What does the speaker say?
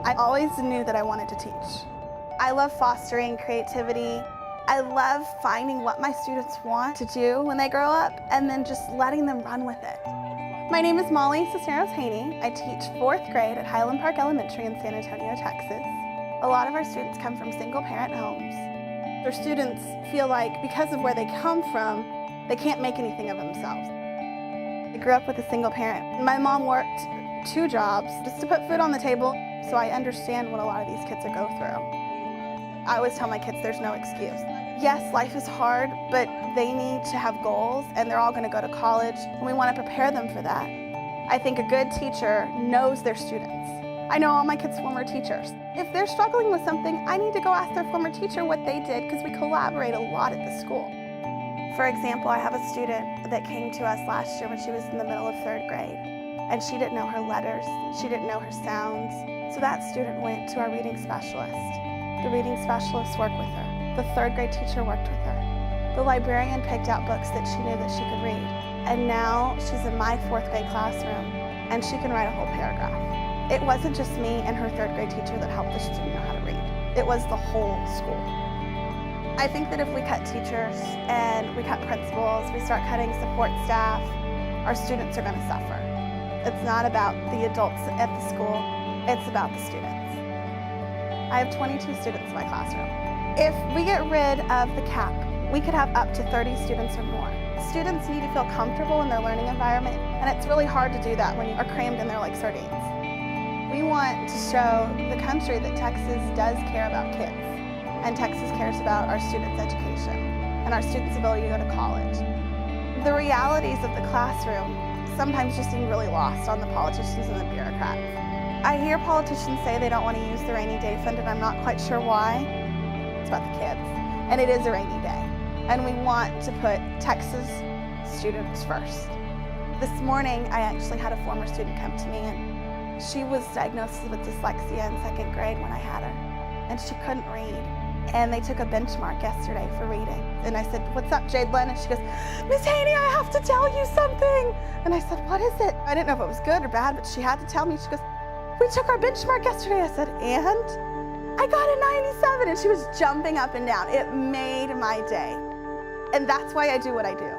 I always knew that I wanted to teach. I love fostering creativity. I love finding what my students want to do when they grow up and then just letting them run with it. My name is Molly Cisneros-Haynie. I teach 4th grade at Highland Park Elementary in San Antonio, Texas. A lot of our students come from single-parent homes. Their students feel like because of where they come from, they can't make anything of themselves. I grew up with a single parent. My mom worked 2 jobs just to put food on the table, so I understand what a lot of these kids go through. I always tell my kids there's no excuse. Yes, life is hard, but they need to have goals, and they're all going to go to college, and we want to prepare them for that. I think a good teacher knows their students. I know all my kids' former teachers. If they're struggling with something, I need to go ask their former teacher what they did, because we collaborate a lot at the school. For example, I have a student that came to us last year when she was in the middle of 3rd grade, and she didn't know her letters, she didn't know her sounds, so that student went to our reading specialist. The reading specialist worked with her. The 3rd grade teacher worked with her. The librarian picked out books that she knew that she could read. And now she's in my 4th grade classroom, and she can write a whole paragraph. It wasn't just me and her 3rd grade teacher that helped the student know how to read. It was the whole school. I think that if we cut teachers and we cut principals, we start cutting support staff, our students are going to suffer. It's not about the adults at the school, it's about the students. I have 22 students in my classroom. If we get rid of the cap, we could have up to 30 students or more. Students need to feel comfortable in their learning environment, and it's really hard to do that when you are crammed in there like sardines. We want to show the country that Texas does care about kids, and Texas cares about our students' education and our students' ability to go to college. The realities of the classroom sometimes just seem really lost on the politicians and the bureaucrats. I hear politicians say they don't want to use the rainy day fund, and I'm not quite sure why. It's about the kids, and it is a rainy day, and we want to put Texas students first. This morning, I actually had a former student come to me, and she was diagnosed with dyslexia in 2nd grade when I had her, and she couldn't read. And they took a benchmark yesterday for reading. And I said, "What's up, Jadelyn?" And she goes, "Miss Haynie, I have to tell you something." And I said, "What is it?" I didn't know if it was good or bad, but she had to tell me. She goes, "We took our benchmark yesterday." I said, "And?" "I got a 97." And she was jumping up and down. It made my day. And that's why I do what I do.